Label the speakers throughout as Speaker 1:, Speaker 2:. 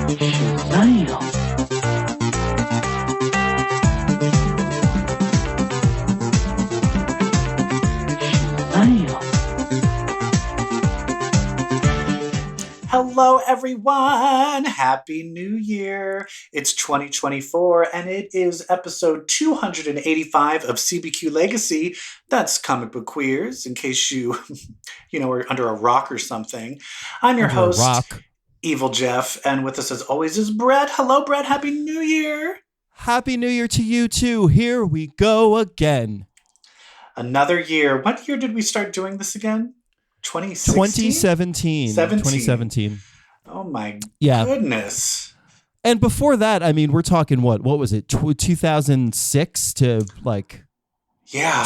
Speaker 1: Hello, everyone. Happy New Year. It's 2024, and it is episode 285 of CBQ Legacy. That's Comic Book Queers, in case you, are under a rock or something. I'm your host, EvilJeff, and with us as always is Brett. Hello, Brett. Happy New Year.
Speaker 2: Happy New Year to you, too. Here we go again.
Speaker 1: Another year. What year did we start doing this again? 2017. Oh my goodness.
Speaker 2: And before that, I mean, we're talking what was it? 2006 to like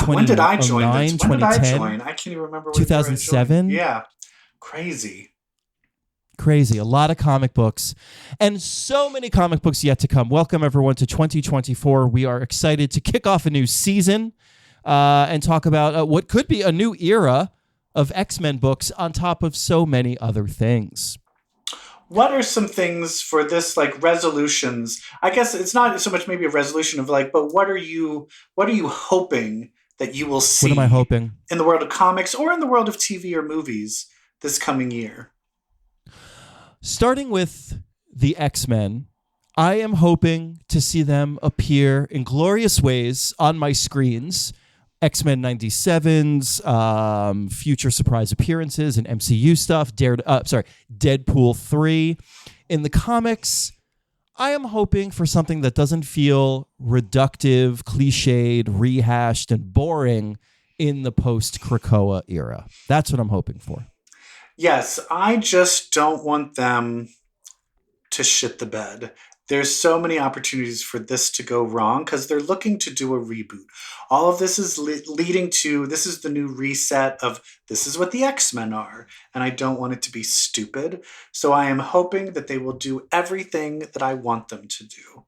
Speaker 1: when did I join? When did I join? I can't even remember.
Speaker 2: 2007?
Speaker 1: Yeah. Crazy.
Speaker 2: A lot of comic books and so many comic books yet to come. Welcome everyone to 2024. We are excited to kick off a new season and talk about what could be a new era of X-Men books on top of so many other things.
Speaker 1: What are some things for this, like resolutions? I guess it's not so much maybe a resolution of like, but what are you hoping that you will see?
Speaker 2: What am I hoping?
Speaker 1: In the world of comics or in the world of TV or movies this coming year?
Speaker 2: Starting with the X-Men, I am hoping to see them appear in glorious ways on my screens. X-Men 97's future surprise appearances and MCU stuff, Deadpool 3. In the comics, I am hoping for something that doesn't feel reductive, cliched, rehashed, and boring in the post-Krakoa era. That's what I'm hoping for.
Speaker 1: Yes, I just don't want them to shit the bed. There's so many opportunities for this to go wrong because they're looking to do a reboot. All of this is leading to, this is the new reset of this is what the X-Men are. And I don't want it to be stupid. So I am hoping that they will do everything that I want them to do.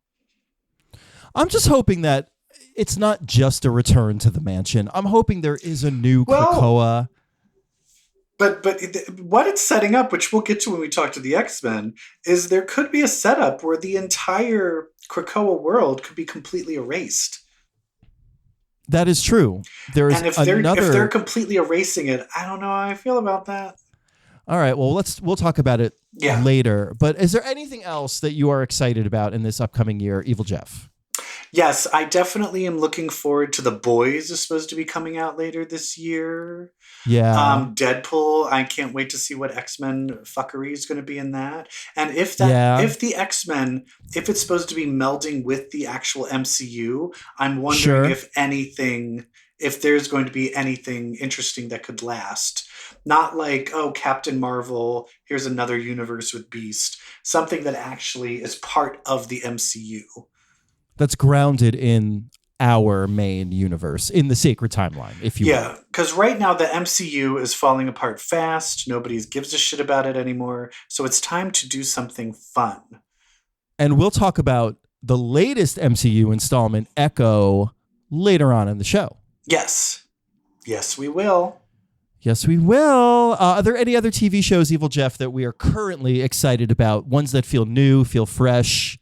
Speaker 2: I'm just hoping that it's not just a return to the mansion. I'm hoping there is a new Krakoa.
Speaker 1: But what it's setting up, which we'll get to when we talk to the X-Men, is there could be a setup where the entire Krakoa world could be completely erased.
Speaker 2: That is true.
Speaker 1: And if they're completely erasing it, I don't know how I feel about that.
Speaker 2: All right, well, we'll talk about it later. But is there anything else that you are excited about in this upcoming year, EvilJeff?
Speaker 1: Yes, I definitely am looking forward to The Boys is supposed to be coming out later this year.
Speaker 2: Yeah.
Speaker 1: Deadpool, I can't wait to see what X-Men fuckery is going to be in that. And if the X-Men, if it's supposed to be melding with the actual MCU, I'm wondering if there's going to be anything interesting that could last. Not like, Captain Marvel, here's another universe with Beast. Something that actually is part of the MCU.
Speaker 2: That's grounded in our main universe, in the sacred timeline, if you will.
Speaker 1: Yeah, because right now the MCU is falling apart fast. Nobody gives a shit about it anymore. So it's time to do something fun.
Speaker 2: And we'll talk about the latest MCU installment, Echo, later on in the show.
Speaker 1: Yes. Yes, we will.
Speaker 2: Yes, we will. Are there any other TV shows, EvilJeff, that we are currently excited about? Ones that feel new, feel fresh?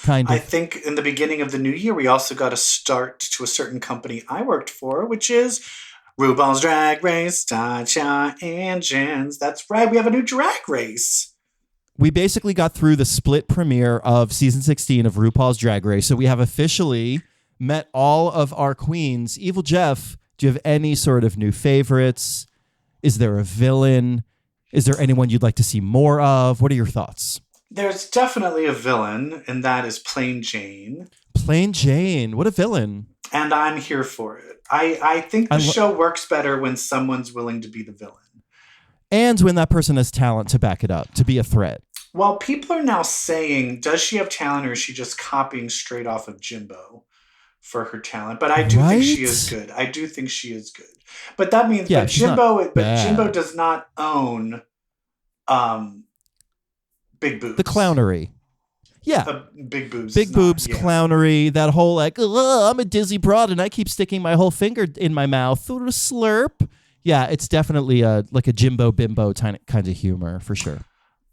Speaker 2: Kind of.
Speaker 1: I think in the beginning of the new year, we also got a start to a certain company I worked for, which is RuPaul's Drag Race, Cha-Cha Engines. That's right. We have a new drag race.
Speaker 2: We basically got through the split premiere of season 16 of RuPaul's Drag Race. So we have officially met all of our queens. EvilJeff, do you have any sort of new favorites? Is there a villain? Is there anyone you'd like to see more of? What are your thoughts?
Speaker 1: There's definitely a villain, and that is Plain Jane.
Speaker 2: Plain Jane. What a villain.
Speaker 1: And I'm here for it. I think the show works better when someone's willing to be the villain.
Speaker 2: And when that person has talent to back it up, to be a threat.
Speaker 1: Well, people are now saying, does she have talent or is she just copying straight off of Jimbo for her talent? But I do think she is good. I do think she is good. But that means Jimbo does not own big boobs.
Speaker 2: The clownery. Yeah.
Speaker 1: Big boobs.
Speaker 2: Big boobs, clownery, that whole like, I'm a dizzy broad and I keep sticking my whole finger in my mouth. Slurp. Yeah, it's definitely like a Jimbo Bimbo kind of humor for sure.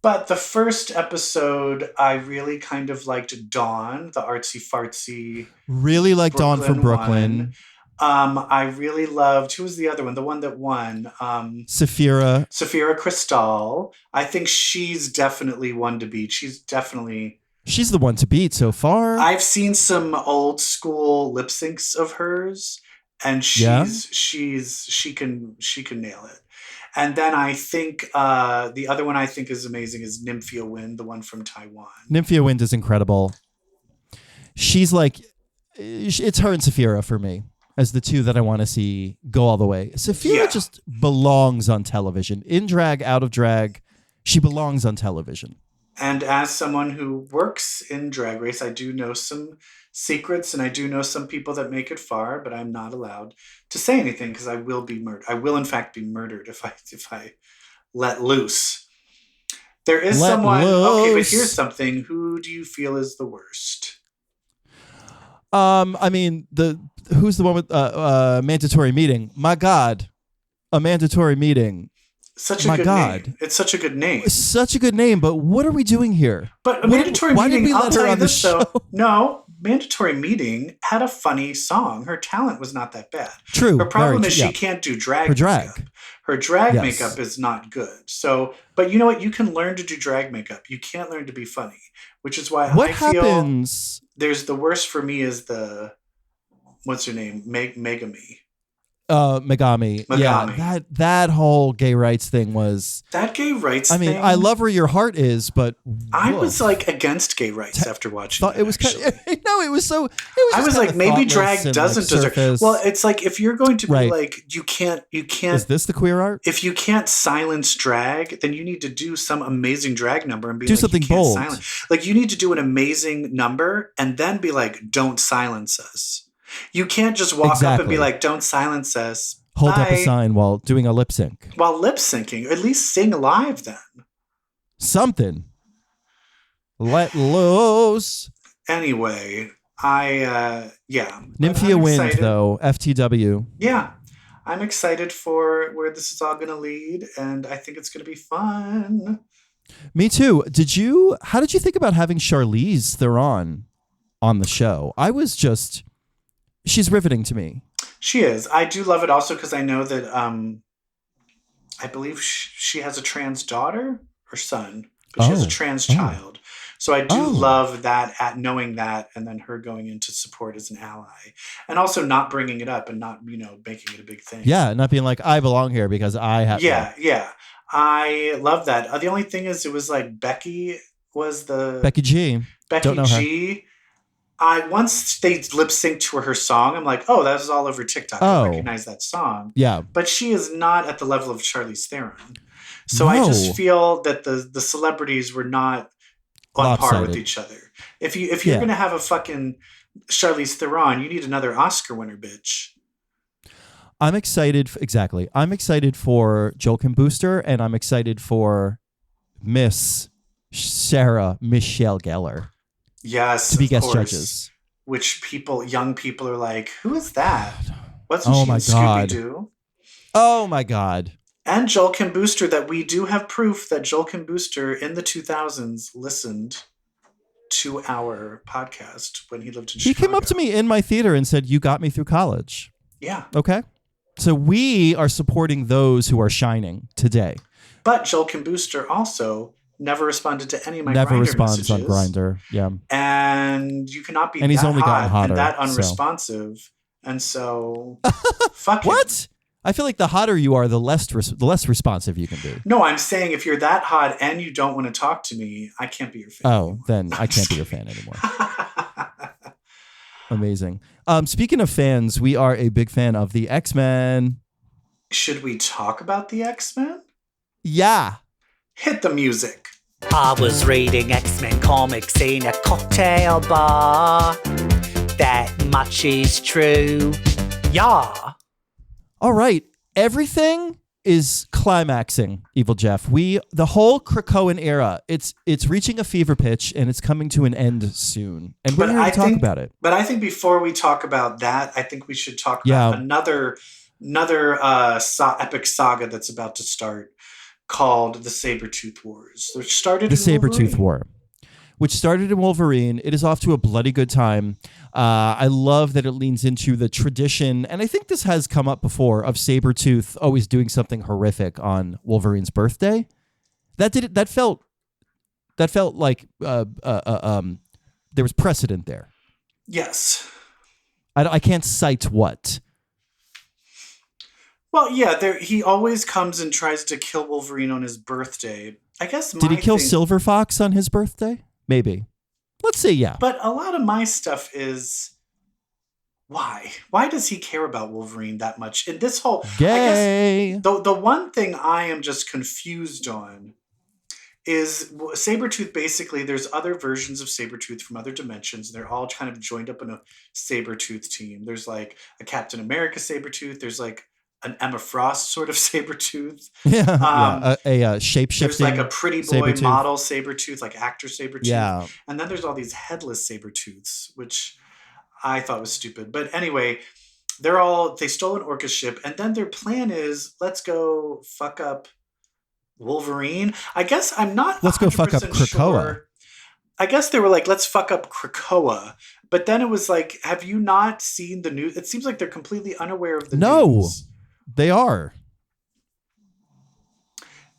Speaker 1: But the first episode, I really kind of liked Dawn, the artsy fartsy.
Speaker 2: Really like Dawn from Brooklyn.
Speaker 1: I really loved, who was the other one? The one that won.
Speaker 2: Saphira
Speaker 1: Crystal. I think she's definitely one to beat. She's
Speaker 2: the one to beat so far.
Speaker 1: I've seen some old school lip syncs of hers, and she can nail it. And then I think the other one I think is amazing is Nymphia Wind, the one from Taiwan.
Speaker 2: Nymphia Wind is incredible. She's like, it's her and Saphira for me as the two that I want to see go all the way. Saphira just belongs on television. In drag, out of drag, she belongs on television.
Speaker 1: And as someone who works in Drag Race, I do know some secrets, and I do know some people that make it far, but I'm not allowed to say anything because I will be murdered. I will, in fact, be murdered if I let loose. There is someone. Okay, but here's something. Who do you feel is the worst?
Speaker 2: I mean, who's the one with mandatory meeting? My God, a mandatory meeting.
Speaker 1: Such a good name. It's such a good name.
Speaker 2: It's such a good name, but what are we doing here?
Speaker 1: But a mandatory meeting, I'll tell you this though. No, mandatory meeting had a funny song. Her talent was not that bad.
Speaker 2: True.
Speaker 1: Her problem is she can't do drag makeup. Her drag makeup is not good. So, but you know what? You can learn to do drag makeup. You can't learn to be funny, which is why I feel there's the worst for me is what's her name? Megami.
Speaker 2: Megami. Yeah, that whole gay rights thing was...
Speaker 1: That gay rights thing...
Speaker 2: I mean, I love where your heart is, but...
Speaker 1: I was like against gay rights after watching it.
Speaker 2: It was kind of, no, it was so...
Speaker 1: I was like, maybe drag doesn't deserve... Well, it's like, if you're going to be like, you can't...
Speaker 2: Is this the queer art?
Speaker 1: If you can't silence drag, then you need to do some amazing drag number and be
Speaker 2: something bold.
Speaker 1: Like, you need to do an amazing number and then be like, don't silence us. You can't just walk up and be like, don't silence us.
Speaker 2: Hold up a sign while doing a lip sync.
Speaker 1: While lip syncing. At least sing live then.
Speaker 2: Something. Let loose.
Speaker 1: Anyway,
Speaker 2: Nymphia Wind, though. FTW.
Speaker 1: Yeah. I'm excited for where this is all going to lead, and I think it's going to be fun.
Speaker 2: Me too. How did you think about having Charlize Theron on the show? She's riveting to me.
Speaker 1: She is. I do love it also because I know that I believe she has a trans daughter or son, but she has a trans child. So I do love that, at knowing that, and then her going in to support as an ally, and also not bringing it up and not, making it a big thing.
Speaker 2: Yeah, not being like, I belong here because I have.
Speaker 1: Yeah. I love that. The only thing is, it was like Becky
Speaker 2: G.
Speaker 1: Becky G. Once they lip synced to her song, I'm like, oh, that was all over TikTok. I recognize that song.
Speaker 2: Yeah.
Speaker 1: But she is not at the level of Charlize Theron. So I just feel that the celebrities were not on par with each other. If you're going to have a fucking Charlize Theron, you need another Oscar winner, bitch.
Speaker 2: I'm excited. Exactly. I'm excited for Joel Kim Booster, and I'm excited for Miss Sarah Michelle Gellar.
Speaker 1: Yes,
Speaker 2: to be guest judges.
Speaker 1: Which young people are like, who is that? Wasn't she in Scooby-Doo?
Speaker 2: Oh my God.
Speaker 1: And Joel Kim Booster, that we do have proof that Joel Kim Booster in the 2000s listened to our podcast when he lived in Chicago.
Speaker 2: He came up to me in my theater and said, you got me through college.
Speaker 1: Yeah.
Speaker 2: Okay. So we are supporting those who are shining today.
Speaker 1: But Joel Kim Booster also never responded to any of my
Speaker 2: Never
Speaker 1: Grindr
Speaker 2: responds
Speaker 1: messages.
Speaker 2: on Grindr. Yeah.
Speaker 1: And you cannot be
Speaker 2: he's only gotten hotter,
Speaker 1: and that unresponsive. So. And so fuck
Speaker 2: What? I feel like the hotter you are, the less responsive you can be.
Speaker 1: No, I'm saying if you're that hot and you don't want to talk to me, I can't be your fan.
Speaker 2: Oh, then I can't be your fan anymore. Amazing. Speaking of fans, we are a big fan of the X-Men.
Speaker 1: Should we talk about the X-Men?
Speaker 2: Yeah.
Speaker 1: Hit the music.
Speaker 3: I was reading X-Men comics in a cocktail bar. That much is true. Yeah.
Speaker 2: All right. Everything is climaxing, EvilJeff. The whole Krakoan era, it's reaching a fever pitch and it's coming to an end soon. And we're here to talk about it.
Speaker 1: But I think before we talk about that, I think we should talk about another epic saga that's about to start. called the Sabretooth Wars. Which started
Speaker 2: the
Speaker 1: in
Speaker 2: Sabretooth War, which started in Wolverine. It is off to a bloody good time. I love that it leans into the tradition, and I think this has come up before, of Sabretooth always doing something horrific on Wolverine's birthday. That felt like there was precedent there.
Speaker 1: Yes.
Speaker 2: I can't cite what.
Speaker 1: Well, yeah, he always comes and tries to kill Wolverine on his birthday. I guess.
Speaker 2: Did he kill Silver Fox on his birthday? Maybe. Let's say yeah.
Speaker 1: But a lot of my stuff is why? Why does he care about Wolverine that much? In this whole
Speaker 2: gay.
Speaker 1: I guess the one thing I am just confused on is Sabretooth. Basically, there's other versions of Sabretooth from other dimensions. They're all kind of joined up in a Sabretooth team. There's like a Captain America Sabretooth. There's like an Emma Frost sort of Sabretooth.
Speaker 2: Yeah, a shape-shifting.
Speaker 1: There's like a pretty boy
Speaker 2: Sabretooth.
Speaker 1: model Sabretooth, like actor Sabretooth.
Speaker 2: Yeah.
Speaker 1: And then there's all these headless Sabretooths, which I thought was stupid. But anyway, they stole an Orca ship, and then their plan is, let's go fuck up Wolverine. I guess I'm not
Speaker 2: Let's go fuck up Krakoa.
Speaker 1: Sure. I guess they were like, let's fuck up Krakoa. But then it was like, have you not seen the news? It seems like they're completely unaware of the news.
Speaker 2: They are.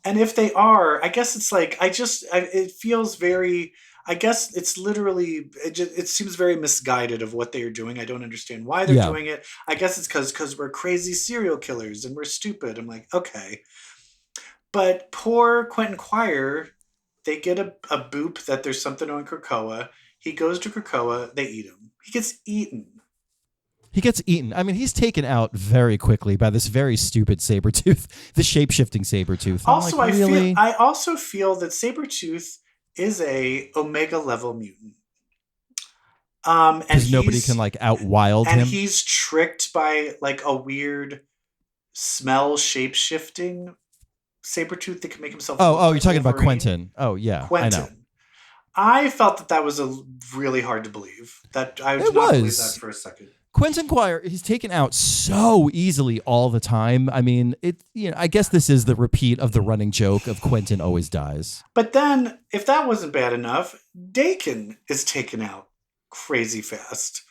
Speaker 1: And if they are, I guess it's like, it feels very, I guess it's literally, it seems very misguided of what they are doing. I don't understand why they're doing it. I guess it's because we're crazy serial killers and we're stupid. I'm like, okay. But poor Quentin Quire, they get a boop that there's something on Krakoa. He goes to Krakoa, they eat him. He gets eaten.
Speaker 2: I mean, he's taken out very quickly by this very stupid Sabretooth, the shape-shifting Sabretooth.
Speaker 1: Also, I also feel that Sabretooth is a Omega level mutant.
Speaker 2: Because nobody can like out-wild him.
Speaker 1: And he's tricked by like a weird smell shape-shifting Sabretooth that can make himself.
Speaker 2: Oh, you're talking about Quentin. Oh, yeah.
Speaker 1: Quentin.
Speaker 2: I know.
Speaker 1: I felt that was really hard to believe. That I did not believe that for a second.
Speaker 2: Quentin Quire, he's taken out so easily all the time. I mean, I guess this is the repeat of the running joke of Quentin always dies.
Speaker 1: But then, if that wasn't bad enough, Dakin is taken out crazy fast.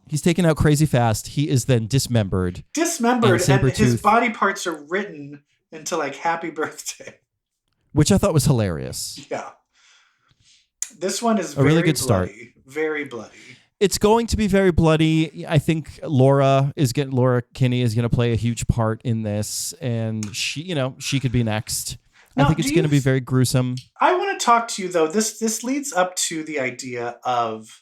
Speaker 2: He's taken out crazy fast. He is then dismembered. And
Speaker 1: his body parts are written into like "Happy Birthday,"
Speaker 2: which I thought was hilarious.
Speaker 1: Yeah, this one is
Speaker 2: a really good start.
Speaker 1: Very bloody.
Speaker 2: It's going to be very bloody. I think Laura Kinney is going to play a huge part in this, and she could be next. Now, I think it's going to be very gruesome.
Speaker 1: I want to talk to you though. This leads up to the idea of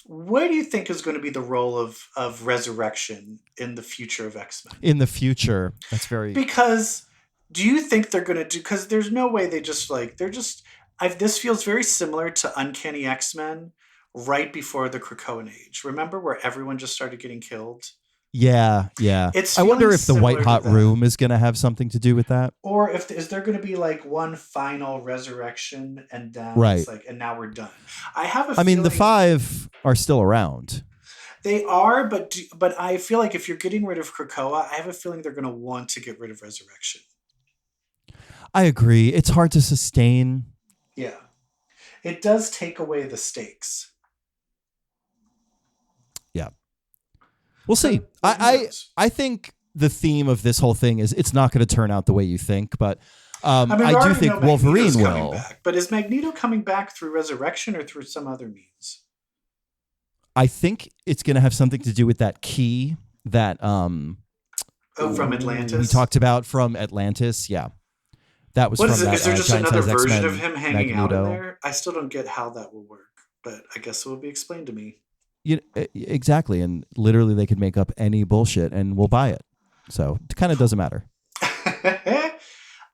Speaker 1: what do you think is going to be the role of Resurrection in the future of X-Men?
Speaker 2: In the future, that's very
Speaker 1: because do you think they're going to do? Because there's no way this feels very similar to Uncanny X-Men. Right before the Krakoan age. Remember where everyone just started getting killed?
Speaker 2: Yeah. I wonder if the White Hot Room is going to have something to do with that.
Speaker 1: Or is there going to be like one final resurrection and then it's like, and now we're done. I mean,
Speaker 2: the 5 are still around.
Speaker 1: They are, but I feel like if you're getting rid of Krakoa, I have a feeling they're going to want to get rid of Resurrection.
Speaker 2: I agree. It's hard to sustain.
Speaker 1: Yeah. It does take away the stakes.
Speaker 2: Yeah. We'll see. I think the theme of this whole thing is it's not going to turn out the way you think, but I do think Wolverine will.
Speaker 1: But is Magneto coming back through Resurrection or through some other means?
Speaker 2: I think it's going to have something to do with that key that
Speaker 1: from Atlantis.
Speaker 2: We talked about from Atlantis. Yeah. That was
Speaker 1: what
Speaker 2: from
Speaker 1: is it?
Speaker 2: That,
Speaker 1: is there just another version
Speaker 2: X-Men
Speaker 1: of him hanging
Speaker 2: Magneto.
Speaker 1: out in there? I still don't get how that will work, but I guess it will be explained to me.
Speaker 2: Exactly, and literally they could make up any bullshit and we'll buy it. So it kind of doesn't matter.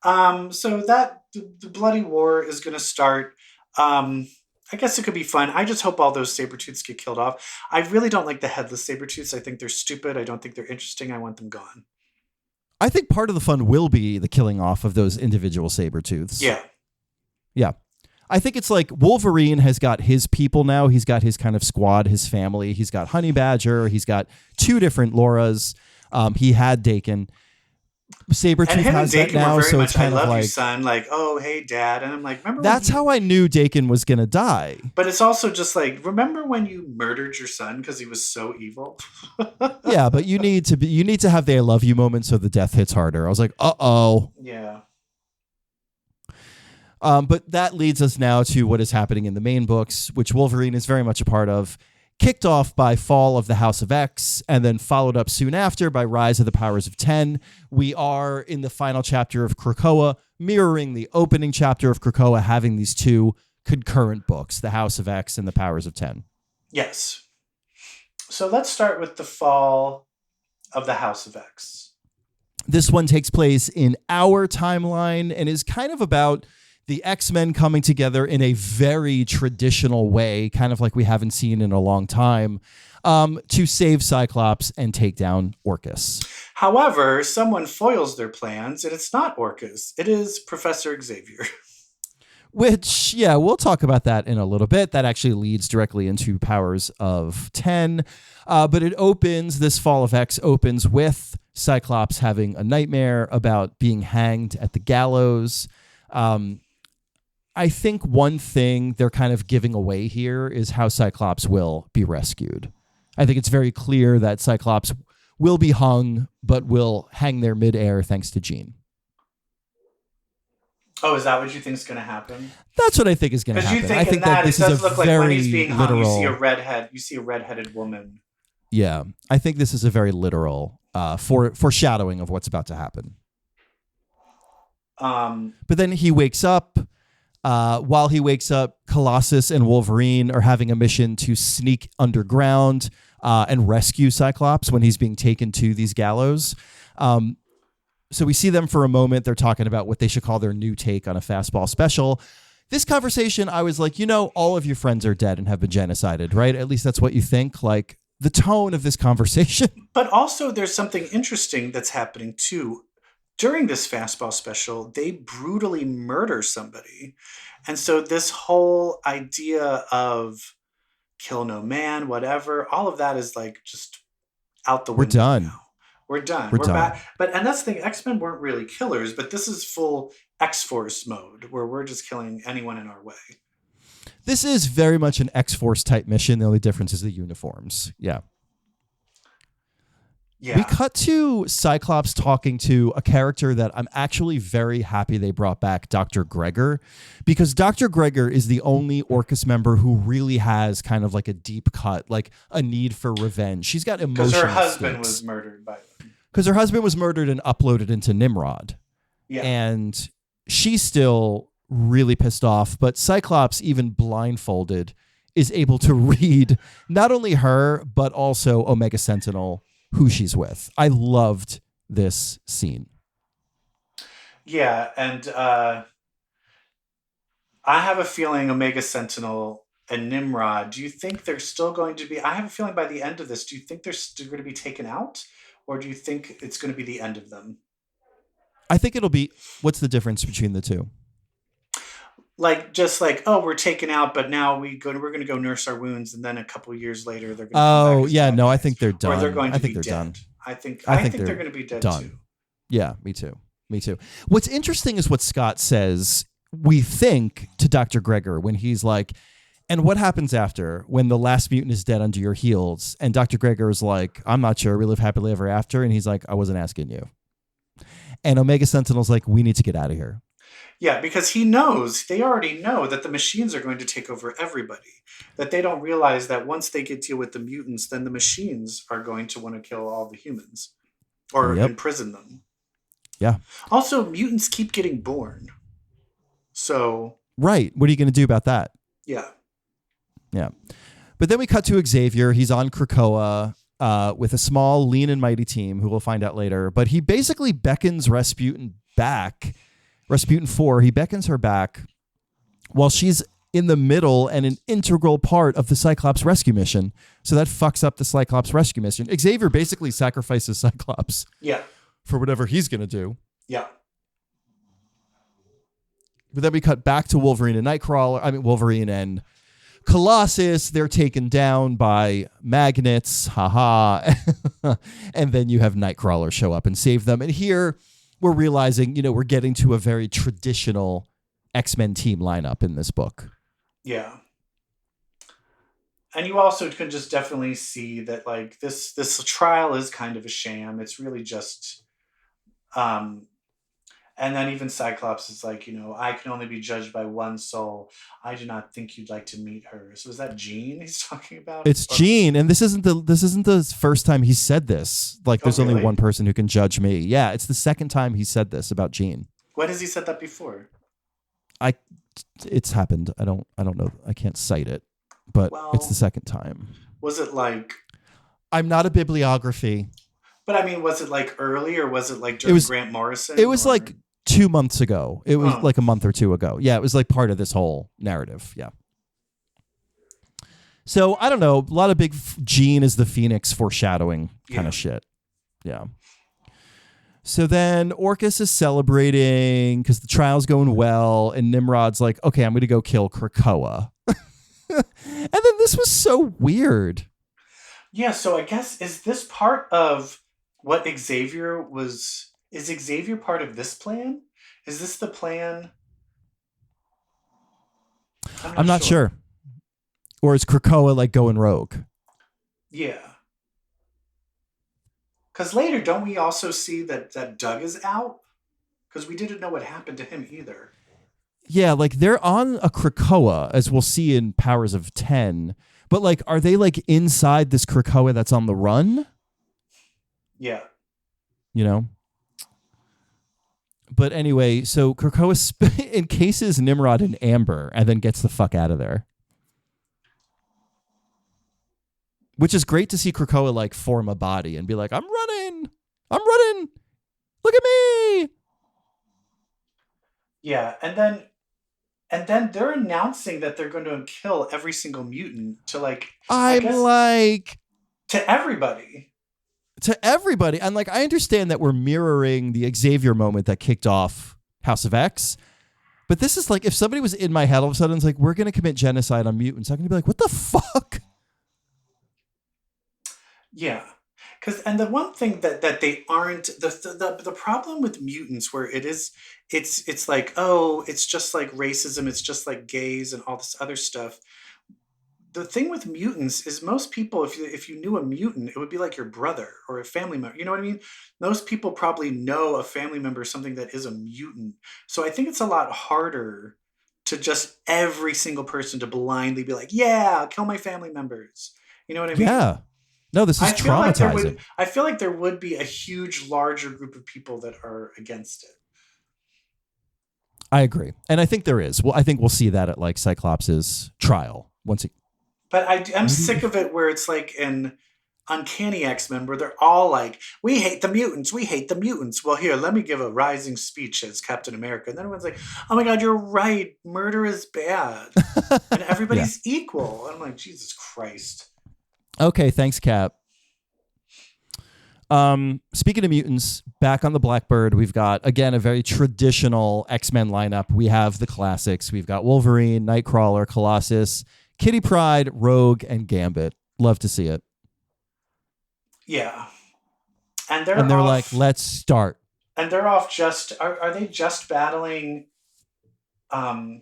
Speaker 1: So that the bloody war is going to start. I guess it could be fun. I just hope all those Sabretooths get killed off. I really don't like the headless Sabretooths. I think they're stupid. I don't think they're interesting. I want them gone.
Speaker 2: I think part of the fun will be the killing off of those individual Sabretooths. Yeah. I think it's like Wolverine has got his people now. He's got his kind of squad, his family. He's got Honey Badger. He's got 2 different Lauras. He had Dakin. Sabretooth has that now, so it's kind of like,
Speaker 1: you, son. Like, oh, hey, Dad. And I'm like, remember?
Speaker 2: That's how I knew Dakin was gonna die.
Speaker 1: But it's also just like, remember when you murdered your son because he was so evil?
Speaker 2: Yeah, but you need to have the "I love you" moment so the death hits harder. I was like, uh-oh.
Speaker 1: Yeah.
Speaker 2: But that leads us now to what is happening in the main books, which Wolverine is very much a part of. Kicked off by Fall of the House of X, and then followed up soon after by Rise of the Powers of 10. We are in the final chapter of Krakoa, mirroring the opening chapter of Krakoa, having these two concurrent books, the House of X and the Powers of 10.
Speaker 1: Yes. So let's start with the Fall of the House of X.
Speaker 2: This one takes place in our timeline and is kind of about the X-Men coming together in a very traditional way, kind of like we haven't seen in a long time, to save Cyclops and take down Orcus.
Speaker 1: However, someone foils their plans, and it's not Orcus. It is Professor Xavier.
Speaker 2: Which, yeah, we'll talk about that in a little bit. That actually leads directly into Powers of 10. But it opens, this Fall of X opens with Cyclops having a nightmare about being hanged at the gallows. I think one thing they're kind of giving away here is how Cyclops will be rescued. I think it's very clear that Cyclops will be hung, but will hang there midair thanks to Jean.
Speaker 1: Oh, is that what you think is going to happen?
Speaker 2: That's what I think is going to happen. I think that this is a very literal.
Speaker 1: You see a redheaded woman.
Speaker 2: Yeah, I think this is a very literal foreshadowing of what's about to happen. But then he wakes up. While he wakes up, Colossus and Wolverine are having a mission to sneak underground and rescue Cyclops when he's being taken to these gallows. So we see them for a moment. They're talking about what they should call their new take on a fastball special. This conversation, I was like, all of your friends are dead and have been genocided, right? At least that's what you think. Like, the tone of this conversation.
Speaker 1: But also there's something interesting that's happening too. During this fastball special, they brutally murder somebody. And so this whole idea of kill no man, whatever, all of that is like just out the window.
Speaker 2: We're done.
Speaker 1: Now. We're done.
Speaker 2: We're done.
Speaker 1: Back. And that's the thing, X-Men weren't really killers, but this is full X-Force mode where we're just killing anyone in our way.
Speaker 2: This is very much an X-Force type mission. The only difference is the uniforms. Yeah.
Speaker 1: Yeah.
Speaker 2: We cut to Cyclops talking to a character that I'm actually very happy they brought back, Dr. Gregor, because Dr. Gregor is the only Orcus member who really has kind of like a deep cut, like a need for revenge. She's got emotional
Speaker 1: Because her husband was murdered by them.
Speaker 2: Because her husband was murdered and uploaded into Nimrod.
Speaker 1: Yeah.
Speaker 2: And she's still really pissed off, but Cyclops, even blindfolded, is able to read not only her, but also Omega Sentinel, who she's with. I loved this scene.
Speaker 1: Yeah, and I have a feeling Omega Sentinel and Nimrod, do you think they're still going to be... I have a feeling by the end of this, do you think they're still going to be taken out? Or do you think it's going to be the end of them?
Speaker 2: I think it'll be... What's the difference between the two?
Speaker 1: Like, just like, oh, we're taken out, but now we're going to go nurse our wounds, and then a couple of years later, they're going to come back.
Speaker 2: Yeah, no, I think they're done.
Speaker 1: Or they're going to be
Speaker 2: they're
Speaker 1: dead.
Speaker 2: Done.
Speaker 1: I think they're going to be dead,
Speaker 2: done.
Speaker 1: too.
Speaker 2: Yeah, me too. Me too. What's interesting is what Scott says, we think, to Dr. Gregor when he's like, and what happens after when the last mutant is dead under your heels? And Dr. Gregor is like, I'm not sure. We live happily ever after. And he's like, I wasn't asking you. And Omega Sentinel's like, we need to get out of here.
Speaker 1: Yeah, because they already know that the machines are going to take over everybody. That they don't realize that once they get deal with the mutants, then the machines are going to want to kill all the humans or imprison them.
Speaker 2: Yeah.
Speaker 1: Also, mutants keep getting born. So.
Speaker 2: Right. What are you going to do about that?
Speaker 1: Yeah.
Speaker 2: Yeah. But then we cut to Xavier. He's on Krakoa with a small, lean and mighty team who we'll find out later. But he basically beckons Rasputin back. Rasputin 4, he beckons her back while she's in the middle and an integral part of the Cyclops rescue mission. So that fucks up the Cyclops rescue mission. Xavier basically sacrifices Cyclops for whatever he's going to do.
Speaker 1: Yeah.
Speaker 2: But then we cut back to Wolverine and Wolverine and Colossus. They're taken down by magnets. Haha. And then you have Nightcrawler show up and save them. And here... we're realizing, we're getting to a very traditional X-Men team lineup in this book.
Speaker 1: Yeah. And you also can just definitely see that like this trial is kind of a sham. It's really just and then even Cyclops is like, I can only be judged by one soul. I do not think you'd like to meet her. So is that Jean he's talking about?
Speaker 2: It's Jean, and this isn't the first time he said this. Like, there's only one person who can judge me. Yeah, it's the second time he said this about Jean.
Speaker 1: When has he said that before?
Speaker 2: It's happened. I don't know. I can't cite it, but it's the second time.
Speaker 1: Was it like?
Speaker 2: I'm not a bibliography.
Speaker 1: But I mean, was it like early or was it like during Grant Morrison?
Speaker 2: It was like 2 months ago. It was like a month or two ago. Yeah, it was like part of this whole narrative. Yeah. So I don't know. A lot of big Jean is the Phoenix foreshadowing kind of shit. Yeah. So then Orcus is celebrating because the trial's going well, and Nimrod's like, okay, I'm going to go kill Krakoa. And then this was so weird.
Speaker 1: Yeah, so I guess, is this part of what Xavier was... Is Xavier part of this plan? Is this the plan?
Speaker 2: I'm not sure. Or is Krakoa like going rogue?
Speaker 1: Yeah. Because later, don't we also see that Doug is out? Because we didn't know what happened to him either.
Speaker 2: Yeah, like they're on a Krakoa, as we'll see in Powers of 10. But like, are they like inside this Krakoa that's on the run?
Speaker 1: Yeah.
Speaker 2: But anyway, so Krakoa encases Nimrod in amber and then gets the fuck out of there. Which is great to see Krakoa like form a body and be like, I'm running. Look at me.
Speaker 1: Yeah, and then they're announcing that they're going to kill every single mutant to like... To everybody.
Speaker 2: To everybody. And like, I understand that we're mirroring the Xavier moment that kicked off House of X. But this is like, if somebody was in my head all of a sudden, it's like, we're going to commit genocide on mutants. I'm going to be like, what the fuck?
Speaker 1: Yeah. And the one thing that they aren't... The problem with mutants where it's like, oh, it's just like racism, it's just like gays and all this other stuff. The thing with mutants is most people, if you knew a mutant, it would be like your brother or a family member. You know what I mean? Most people probably know a family member, something that is a mutant. So I think it's a lot harder to just every single person to blindly be like, yeah, kill my family members. You know what I mean?
Speaker 2: Yeah. No, this is traumatizing.
Speaker 1: I feel like there would be a huge, larger group of people that are against it.
Speaker 2: I agree. And I think there is. Well, I think we'll see that at like Cyclops' trial once he...
Speaker 1: But I'm sick of it where it's like an Uncanny X-Men where they're all like, we hate the mutants. Well, here, let me give a rising speech as Captain America. And then everyone's like, oh my God, you're right. Murder is bad. And everybody's equal. And I'm like, Jesus Christ.
Speaker 2: Okay, thanks, Cap. Speaking of mutants, back on the Blackbird, we've got, again, a very traditional X-Men lineup. We have the classics. We've got Wolverine, Nightcrawler, Colossus, Kitty Pryde, Rogue, and Gambit. Love to see it.
Speaker 1: Yeah. And they're
Speaker 2: off, like, let's start.
Speaker 1: And they're off just... Are they just battling... Are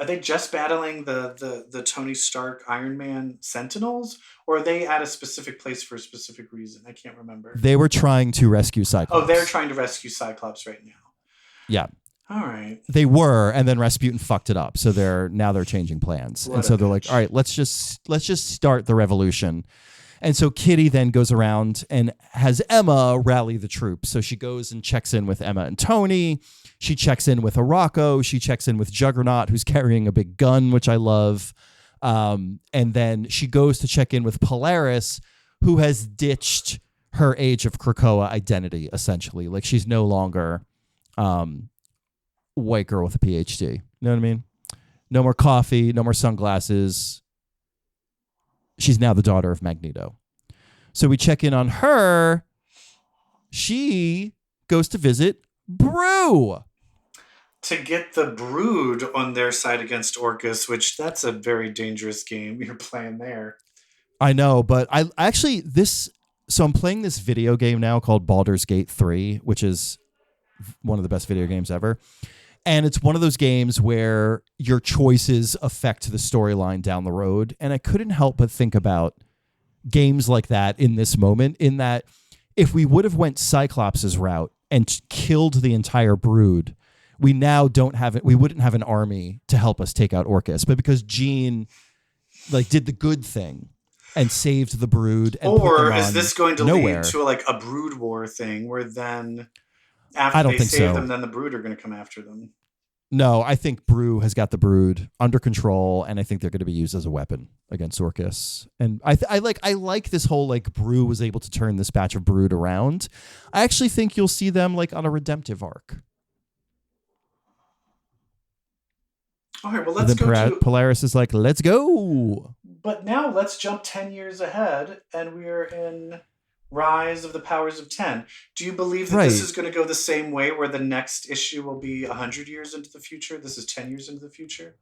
Speaker 1: they just battling the Tony Stark Iron Man Sentinels? Or are they at a specific place for a specific reason? I can't remember.
Speaker 2: They were trying to rescue Cyclops.
Speaker 1: Oh, they're trying to rescue Cyclops right now.
Speaker 2: Yeah.
Speaker 1: All right.
Speaker 2: They were, and then Rasputin fucked it up. So they're changing plans. And so they're like, all right, let's just start the revolution. And so Kitty then goes around and has Emma rally the troops. So she goes and checks in with Emma and Tony. She checks in with Arakko. She checks in with Juggernaut, who's carrying a big gun, which I love. And then she goes to check in with Polaris, who has ditched her Age of Krakoa identity, essentially. Like, she's no longer white girl with a PhD. You know what I mean? No more coffee, no more sunglasses. She's now the daughter of Magneto. So we check in on her. She goes to visit Brew.
Speaker 1: To get the Brood on their side against Orcus, which that's a very dangerous game you're playing there.
Speaker 2: I know, but I actually, so I'm playing this video game now called Baldur's Gate 3, which is one of the best video games ever. And it's one of those games where your choices affect the storyline down the road. And I couldn't help but think about games like that in this moment, in that if we would have went Cyclops' route and killed the entire brood, we now don't have it. We wouldn't have an army to help us take out Orcus. But because Jean did the good thing and saved the brood. And
Speaker 1: or is this going to lead to a brood war thing where then after they save them, then the brood are going to come after them?
Speaker 2: No, I think Brew has got the brood under control, and I think they're going to be used as a weapon against Orcus. And I like this whole Brew was able to turn this batch of brood around. I actually think you'll see them on a redemptive arc.
Speaker 1: All right, well, let's go to...
Speaker 2: Polaris is let's go.
Speaker 1: But now let's jump 10 years ahead, and we're in Rise of the Powers of 10. Do you believe that this is going to go the same way, where the next issue will be 100 years into the future? This is 10 years into the future?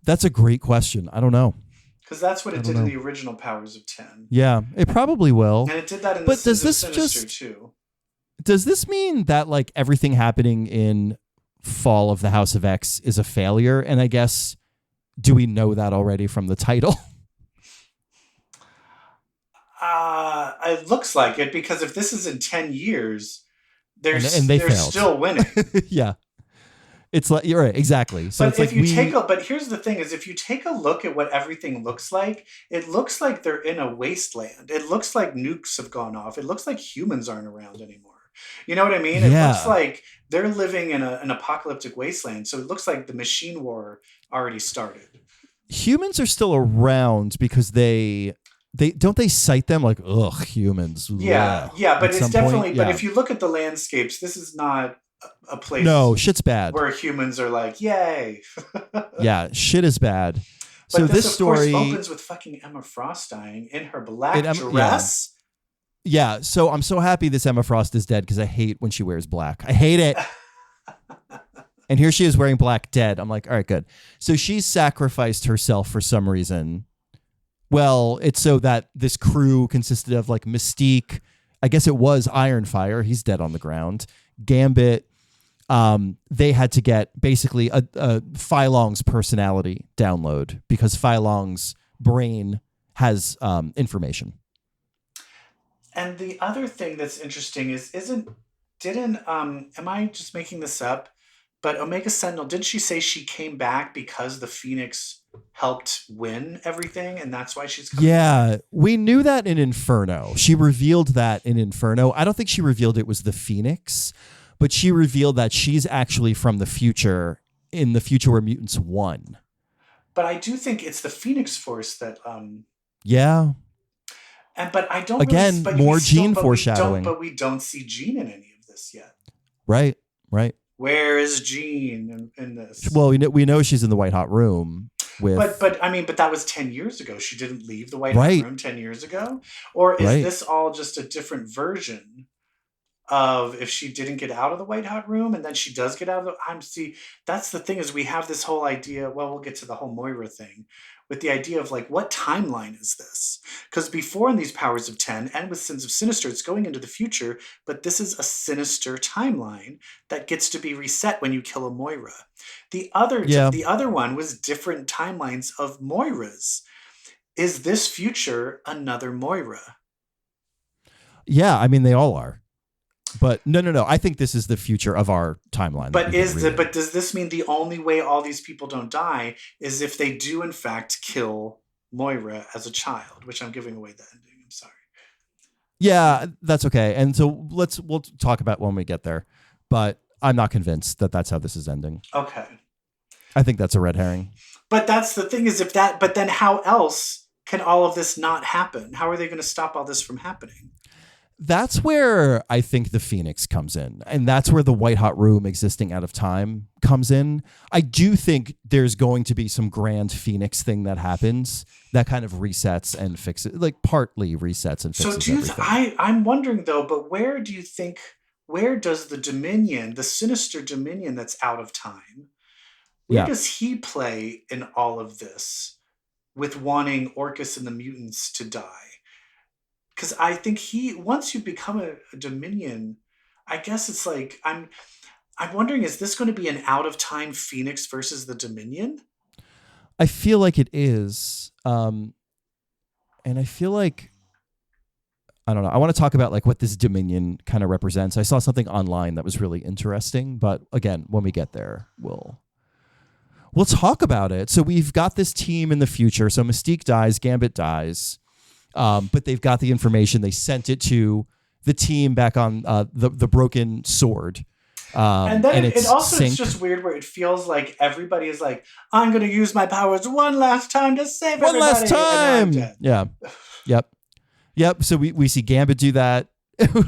Speaker 2: That's a great question. I don't know.
Speaker 1: Because that's what it did in the original Powers of 10.
Speaker 2: Yeah, it probably will.
Speaker 1: And it did that in the Sins of Sinister, too.
Speaker 2: Does this mean that everything happening in Fall of the House of X is a failure? And I guess, do we know that already from the title?
Speaker 1: It looks like it, because if this is in 10 years, they're still winning.
Speaker 2: Yeah. It's you're right, exactly. So
Speaker 1: but but here's the thing: is if you take a look at what everything looks like, it looks like they're in a wasteland. It looks like nukes have gone off. It looks like humans aren't around anymore. You know what I mean? It looks like they're living in an apocalyptic wasteland. So it looks like the machine war already started.
Speaker 2: Humans are still around because they don't cite them humans.
Speaker 1: Yeah, but it's definitely. But if you look at the landscapes, this is not a place.
Speaker 2: No, shit's bad.
Speaker 1: Where humans are yay.
Speaker 2: Yeah, shit is bad.
Speaker 1: But
Speaker 2: so this story
Speaker 1: opens with fucking Emma Frost dying in her black dress.
Speaker 2: Yeah, so I'm so happy this Emma Frost is dead, because I hate when she wears black. I hate it. And here she is wearing black, dead. I'm all right, good. So she sacrificed herself for some reason. Well, it's so that this crew consisted of Mystique. I guess it was Ironfire. He's dead on the ground. Gambit. They had to get basically a Phylong's personality download, because Phylong's brain has information.
Speaker 1: And the other thing that's interesting is, am I just making this up? But Omega Sentinel, didn't she say she came back because the Phoenix helped win everything, and that's why she's coming back?
Speaker 2: We knew that in Inferno. She revealed that in Inferno. I don't think she revealed it was the Phoenix, but she revealed that she's actually from the future, in the future where mutants won.
Speaker 1: But I do think it's the Phoenix Force that...
Speaker 2: Yeah.
Speaker 1: But I don't
Speaker 2: again
Speaker 1: really,
Speaker 2: more Jean foreshadowing.
Speaker 1: But we don't see Jean in any of this yet.
Speaker 2: Right.
Speaker 1: Where is Jean in this?
Speaker 2: Well, we know she's in the White Hot Room with.
Speaker 1: But that was 10 years ago. She didn't leave the White Hot Room 10 years ago, or is this all just a different version of if she didn't get out of the White Hot Room and then she does get out of the? That's the thing, is we have this whole idea. Well, we'll get to the whole Moira thing. With the idea of what timeline is this? Because before in these Powers of 10 and with Sins of Sinister, it's going into the future, but this is a sinister timeline that gets to be reset when you kill a Moira. The other one was different timelines of Moiras. Is this future another Moira?
Speaker 2: Yeah, I mean, they all are. But no. I think this is the future of our timeline.
Speaker 1: But does this mean the only way all these people don't die is if they do in fact kill Moira as a child? Which I'm giving away the ending. I'm sorry.
Speaker 2: Yeah, that's okay. And so we'll talk about when we get there. But I'm not convinced that that's how this is ending.
Speaker 1: Okay.
Speaker 2: I think that's a red herring.
Speaker 1: But that's the thing, is but then how else can all of this not happen? How are they going to stop all this from happening?
Speaker 2: That's where I think the Phoenix comes in. And that's where the White Hot Room existing out of time comes in. I do think there's going to be some grand Phoenix thing that happens that kind of resets and fixes, partly resets and fixes everything.
Speaker 1: I'm wondering though, but where does the Dominion, the sinister Dominion that's out of time, where does he play in all of this with wanting Orcus and the mutants to die? Because I think once you become a Dominion, I guess it's I'm wondering, is this going to be an out-of-time Phoenix versus the Dominion?
Speaker 2: I feel like it is. And I feel like, I don't know. I want to talk about like what this Dominion kind of represents. I saw something online that was really interesting, but again, when we get there, we'll talk about it. So we've got this team in the future. So Mystique dies, Gambit dies, but they've got the information. They sent it to the team back on the broken sword.
Speaker 1: And then it also it's just weird where it feels like everybody is like, I'm going to use my powers one last time to save everybody.
Speaker 2: One last time. Yeah. Yep. So we see Gambit do that.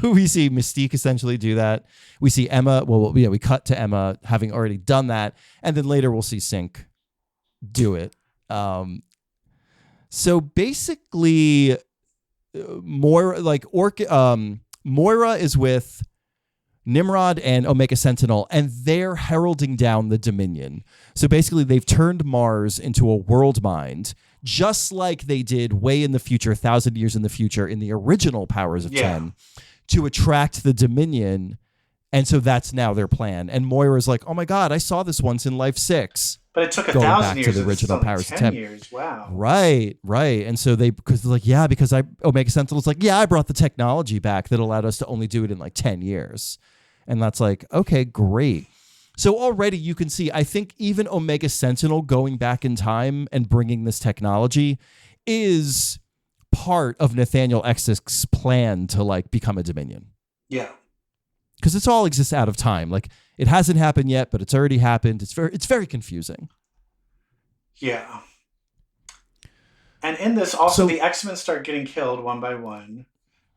Speaker 2: We see Mystique essentially do that. We see Emma. Well, we cut to Emma having already done that. And then later we'll see Synch do it. So basically, Moira is with Nimrod and Omega Sentinel, and they're heralding down the Dominion. So basically, they've turned Mars into a world mind, just like they did way in the future, 1,000 years in the future, in the original Powers of 10, to attract the Dominion. And so that's now their plan. And Moira's like, oh my God, I saw this once in Life 6.
Speaker 1: But it took 1,000 years
Speaker 2: to the original Powers of 10
Speaker 1: years. Wow.
Speaker 2: Right. And so because Omega Sentinel's like, I brought the technology back that allowed us to only do it in like 10 years. And that's like, okay, great. So already you can see, I think even Omega Sentinel going back in time and bringing this technology is part of Nathaniel X's plan to like become a Dominion.
Speaker 1: Yeah.
Speaker 2: Because it all exists out of time. Like it hasn't happened yet, but it's already happened. It's very confusing.
Speaker 1: Yeah. And in this also the X-Men start getting killed one by one.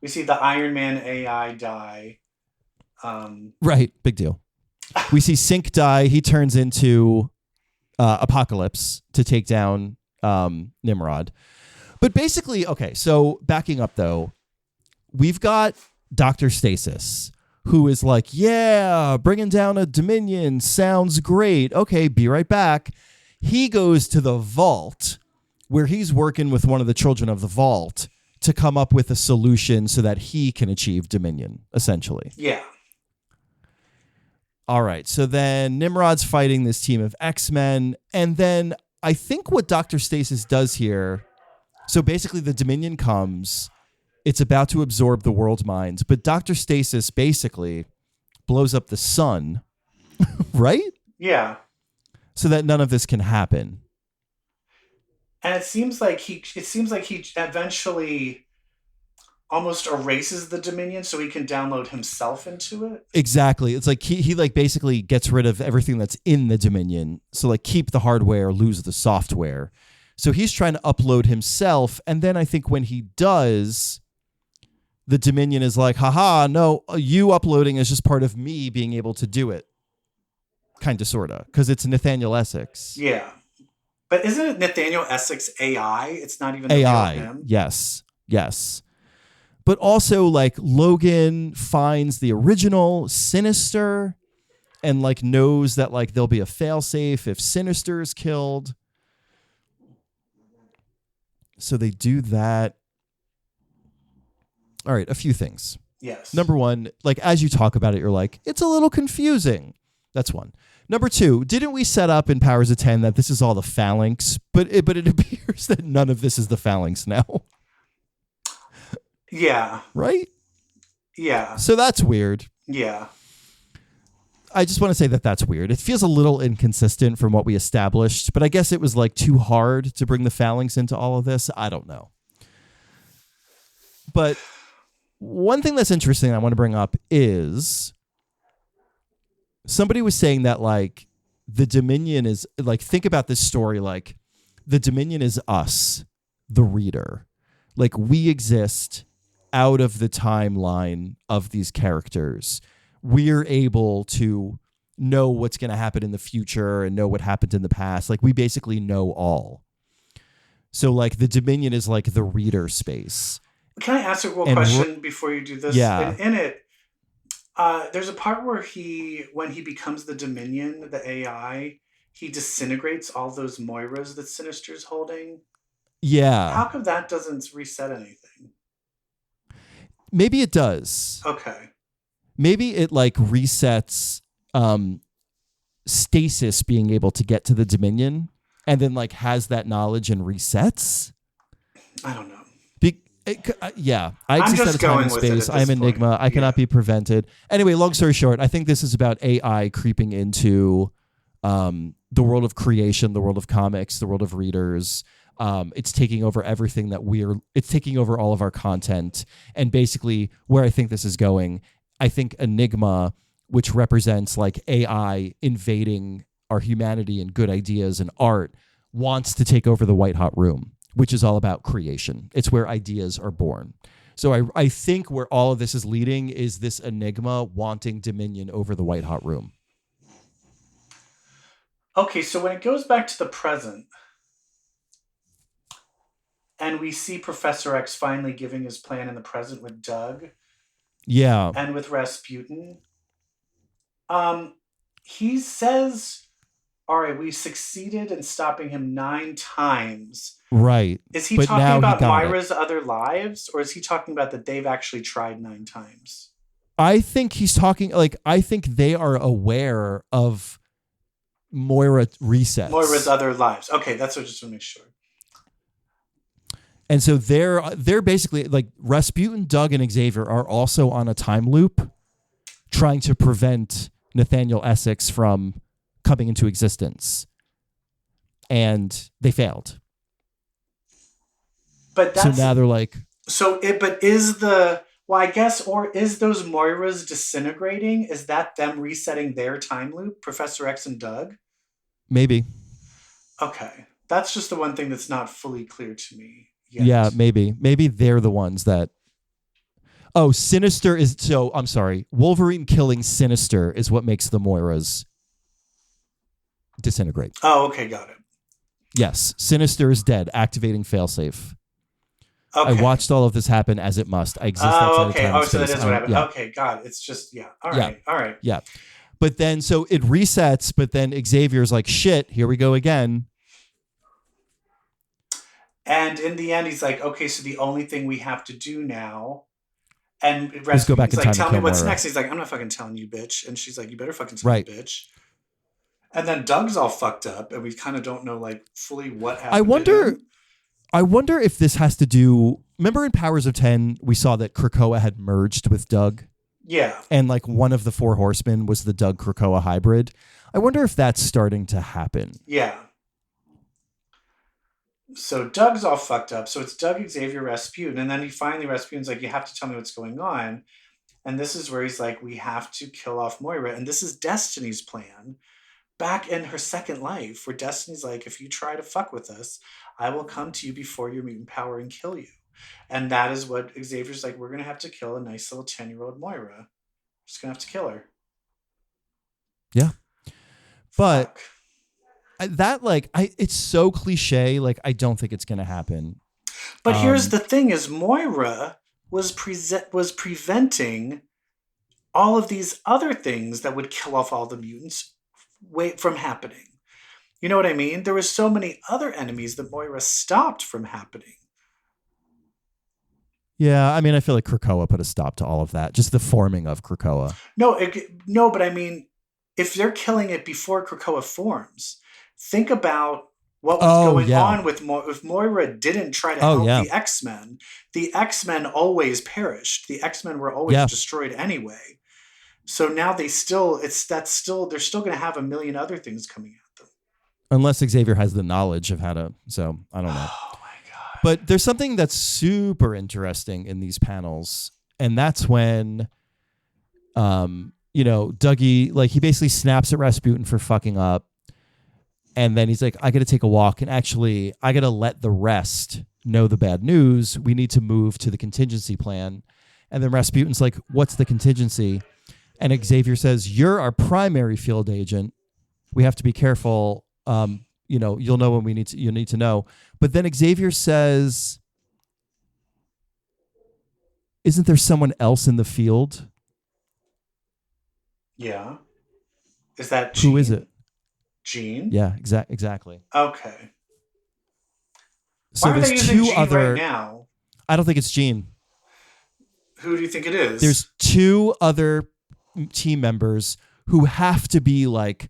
Speaker 1: We see the Iron Man AI die.
Speaker 2: Right. Big deal. We see Synch die. He turns into Apocalypse to take down Nimrod. But basically, okay, so backing up though, we've got Dr. Stasis, who is like, bringing down a Dominion sounds great. Okay, be right back. He goes to the vault where he's working with one of the children of the vault to come up with a solution so that he can achieve Dominion, essentially.
Speaker 1: Yeah.
Speaker 2: All right, so then Nimrod's fighting this team of X-Men, and then I think what Dr. Stasis does here, so basically the Dominion comes, it's about to absorb the world minds, but Dr. Stasis basically blows up the sun, right?
Speaker 1: Yeah.
Speaker 2: So that none of this can happen.
Speaker 1: And it seems like he eventually almost erases the Dominion so he can download himself into it.
Speaker 2: Exactly. It's like he like basically gets rid of everything that's in the Dominion. So like keep the hardware, lose the software. So he's trying to upload himself. And then I think when he does, the Dominion is like, haha, no, you uploading is just part of me being able to do it. Kind of, sort of. Because it's Nathaniel Essex.
Speaker 1: Yeah. But isn't it Nathaniel Essex AI? It's not even
Speaker 2: AI.
Speaker 1: Him.
Speaker 2: Yes. But also, like, Logan finds the original Sinister and, like, knows that, like, there'll be a failsafe if Sinister is killed. So they do that. All right, a few things.
Speaker 1: Yes.
Speaker 2: Number one, like, as you talk about it, you're like, it's a little confusing. That's one. Number two, didn't we set up in Powers of 10 that this is all the Phalanx? But it appears that none of this is the Phalanx now.
Speaker 1: Yeah.
Speaker 2: Right?
Speaker 1: Yeah.
Speaker 2: So that's weird.
Speaker 1: Yeah.
Speaker 2: I just want to say that that's weird. It feels a little inconsistent from what we established, but I guess it was like too hard to bring the Phalanx into all of this. I don't know. But one thing that's interesting I want to bring up is somebody was saying that like the Dominion is like, think about this story. Like the Dominion is us, the reader. Like we exist out of the timeline of these characters. We're able to know what's going to happen in the future and know what happened in the past. Like we basically know all. So like the Dominion is like the reader space.
Speaker 1: Can I ask a question before you do this?
Speaker 2: Yeah.
Speaker 1: In it, there's a part where when he becomes the Dominion, the AI, he disintegrates all those Moiras that Sinister's holding.
Speaker 2: Yeah.
Speaker 1: How come that doesn't reset anything?
Speaker 2: Maybe it does.
Speaker 1: Okay.
Speaker 2: Maybe it like resets Stasis being able to get to the Dominion and then like has that knowledge and resets.
Speaker 1: I don't know.
Speaker 2: I exist out of time and space. I'm Enigma. I cannot be prevented. Anyway, long story short, I think this is about AI creeping into the world of creation, the world of comics, the world of readers. It's taking over everything it's taking over all of our content. And basically where I think this is going, I think Enigma, which represents like AI invading our humanity and good ideas and art, wants to take over the white hot room, which is all about creation. It's where ideas are born. So I think where all of this is leading is this Enigma wanting dominion over the white hot room.
Speaker 1: Okay, so when it goes back to the present, and we see Professor X finally giving his plan in the present with Doug.
Speaker 2: Yeah.
Speaker 1: And with Rasputin. He says, all right, we succeeded in stopping him 9 times.
Speaker 2: Right.
Speaker 1: Is he talking about Moira's other lives, or is he talking about that they've actually tried 9 times?
Speaker 2: I think he's talking, like, I think they are aware of Moira resets.
Speaker 1: Moira's other lives. Okay, that's what I just want to make sure.
Speaker 2: And so they're basically, like, Rasputin, Doug, and Xavier are also on a time loop trying to prevent Nathaniel Essex from coming into existence. And they failed.
Speaker 1: But
Speaker 2: so now they're like...
Speaker 1: I guess, or is those Moiras disintegrating? Is that them resetting their time loop, Professor X and Doug?
Speaker 2: Maybe.
Speaker 1: Okay. That's just the one thing that's not fully clear to me yet.
Speaker 2: Yeah, maybe. Maybe they're the ones that... Oh, Sinister is... So, I'm sorry. Wolverine killing Sinister is what makes the Moiras disintegrate.
Speaker 1: Oh, okay. Got it.
Speaker 2: Yes. Sinister is dead. Activating failsafe.
Speaker 1: Okay.
Speaker 2: I watched all of this happen as it must. I exist outside of time and
Speaker 1: so that
Speaker 2: space.
Speaker 1: is what happened.
Speaker 2: Yeah.
Speaker 1: Okay, got it. It's just, yeah. All right.
Speaker 2: Yeah. But then, so it resets, but then Xavier's like, shit, here we go again.
Speaker 1: And in the end, he's like, okay, so the only thing we have to do now... And
Speaker 2: let's go back in time
Speaker 1: like, tell me what's
Speaker 2: Moira.
Speaker 1: next. He's like, I'm not fucking telling you, bitch. And she's like, you better fucking tell me, bitch. And then Doug's all fucked up, and we kind of don't know, like, fully what happened.
Speaker 2: I wonder if this has to do... Remember in Powers of 10, we saw that Krakoa had merged with Doug?
Speaker 1: Yeah.
Speaker 2: And like one of the 4 horsemen was the Doug Krakoa hybrid. I wonder if that's starting to happen.
Speaker 1: Yeah. So Doug's all fucked up. So it's Doug, Xavier, Rasputin. And then Rasputin's like, you have to tell me what's going on. And this is where he's like, we have to kill off Moira. And this is Destiny's plan. Back in her second life, where Destiny's like, if you try to fuck with us, I will come to you before your mutant power and kill you. And that is what Xavier's like, we're going to have to kill a nice little 10-year-old Moira. We're just going to have to kill her.
Speaker 2: Yeah. But
Speaker 1: Fuck.
Speaker 2: That, like, it's so cliche, like, I don't think it's going to happen.
Speaker 1: But here's the thing is Moira was preventing all of these other things that would kill off all the mutants from happening. You know what I mean? There was so many other enemies that Moira stopped from happening.
Speaker 2: Yeah, I mean, I feel like Krakoa put a stop to all of that. Just the forming of Krakoa.
Speaker 1: No, but I mean, if they're killing it before Krakoa forms, think about what was going on with if Moira didn't try to help the X-Men. The X-Men always perished. The X-Men were always destroyed anyway. So now they're still going to have a million other things coming at them.
Speaker 2: Unless Xavier has the knowledge of how to. So I don't know.
Speaker 1: Oh my God.
Speaker 2: But there's something that's super interesting in these panels, and that's when, Dougie, like, he basically snaps at Rasputin for fucking up. And then he's like, I got to take a walk. And actually, I got to let the rest know the bad news. We need to move to the contingency plan. And then Rasputin's like, what's the contingency? And Xavier says, you're our primary field agent. We have to be careful. You'll know when you need to know. But then Xavier says, isn't there someone else in the field?
Speaker 1: Yeah. Is that Jean?
Speaker 2: Who is it?
Speaker 1: Jean?
Speaker 2: Yeah, exactly.
Speaker 1: Okay.
Speaker 2: So
Speaker 1: why are
Speaker 2: there's
Speaker 1: they using
Speaker 2: 2
Speaker 1: Jean
Speaker 2: other.
Speaker 1: Right now?
Speaker 2: I don't think it's Jean.
Speaker 1: Who do you think it is?
Speaker 2: There's 2 other team members who have to be like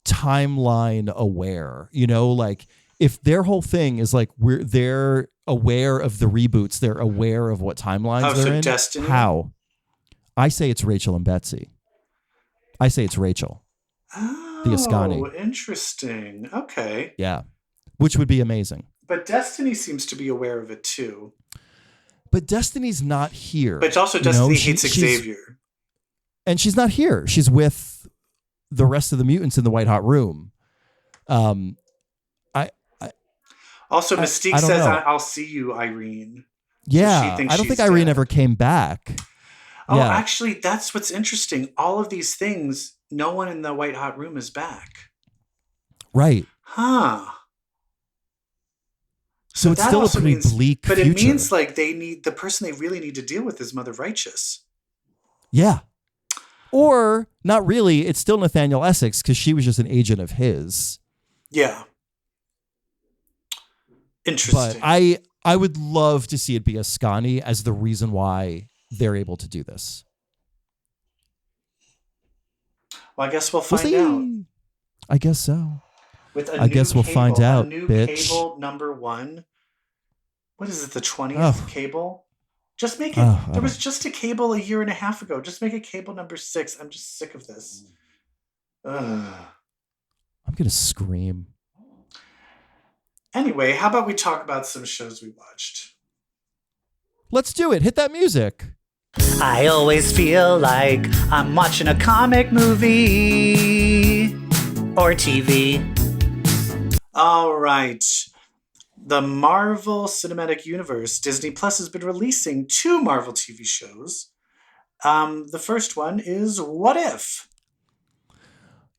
Speaker 2: timeline aware, like if their whole thing is like they're aware of the reboots, they're aware of what timelines they're in.
Speaker 1: Destiny?
Speaker 2: How? I say it's Rachel and Betsy. I say it's Rachel. The Ascani.
Speaker 1: Oh, interesting. Okay.
Speaker 2: Yeah. Which would be amazing.
Speaker 1: But Destiny seems to be aware of it too.
Speaker 2: But Destiny's not here.
Speaker 1: But also Destiny hates Xavier.
Speaker 2: And she's not here. She's with the rest of the mutants in the White Hot Room.
Speaker 1: Mystique says, I'll see you, Irene.
Speaker 2: Yeah. So I don't think Irene ever came back.
Speaker 1: Oh, yeah. Actually, that's what's interesting. All of these things, no one in the White Hot Room is back.
Speaker 2: Right.
Speaker 1: Huh.
Speaker 2: So it's still a pretty bleak future.
Speaker 1: But it means like the person they really need to deal with is Mother Righteous.
Speaker 2: Yeah. Or not really. It's still Nathaniel Essex because she was just an agent of his.
Speaker 1: Yeah. Interesting.
Speaker 2: But I would love to see it be Ascani as the reason why they're able to do this.
Speaker 1: Well, I guess we'll find out.
Speaker 2: I guess so.
Speaker 1: I guess we'll find out, bitch. Cable number 1. What is it, the 20th cable? Just make it. There was just a cable a year and a half ago. Just make it cable number 6. I'm just sick of this.
Speaker 2: I'm going to scream.
Speaker 1: Anyway, how about we talk about some shows we watched?
Speaker 2: Let's do it. Hit that music.
Speaker 3: I always feel like I'm watching a comic movie or TV.
Speaker 1: All right. The Marvel Cinematic Universe, Disney Plus has been releasing 2 Marvel TV shows. The first one is What If?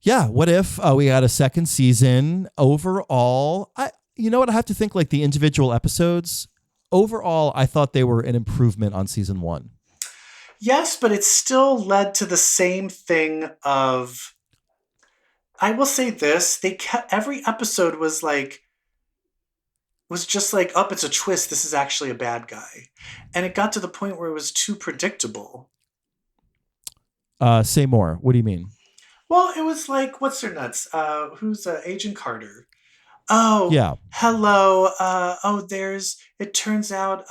Speaker 2: Yeah, What If? We got a second season. Overall, you know what? I have to think like the individual episodes. Overall, I thought they were an improvement on season 1.
Speaker 1: Yes, but it still led to the same thing of... I will say this, every episode was just like, oh, it's a twist. This is actually a bad guy. And it got to the point where it was too predictable.
Speaker 2: Say more. What do you mean?
Speaker 1: Well, it was like, what's her nuts? Who's Agent Carter? Oh, yeah. Hello. It turns out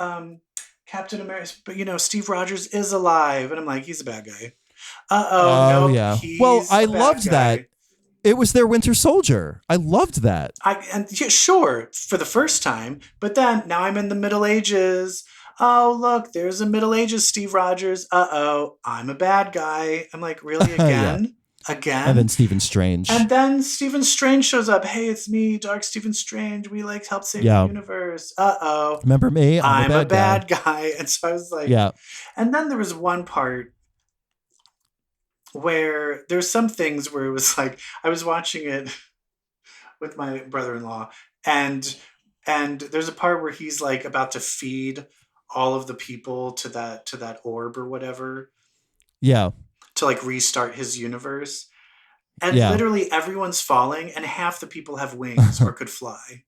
Speaker 1: Captain America, but Steve Rogers is alive. And I'm like, he's a bad guy. No,
Speaker 2: yeah. Well, I loved that. It was their Winter Soldier. I loved that.
Speaker 1: Sure, for the first time. But then now I'm in the Middle Ages. Oh, look, there's a Middle Ages Steve Rogers. I'm a bad guy. I'm like, really, again? Again?
Speaker 2: And then Stephen Strange.
Speaker 1: And then Stephen Strange shows up. Hey, it's me, Dark Stephen Strange. We help save the universe.
Speaker 2: Remember me?
Speaker 1: I'm a bad guy. And so I was like,
Speaker 2: yeah.
Speaker 1: And then there was one part where there's some things where it was like, I was watching it with my brother-in-law and there's a part where he's like about to feed all of the people to that orb or whatever.
Speaker 2: Yeah.
Speaker 1: To like restart his universe. And literally everyone's falling and half the people have wings or could fly.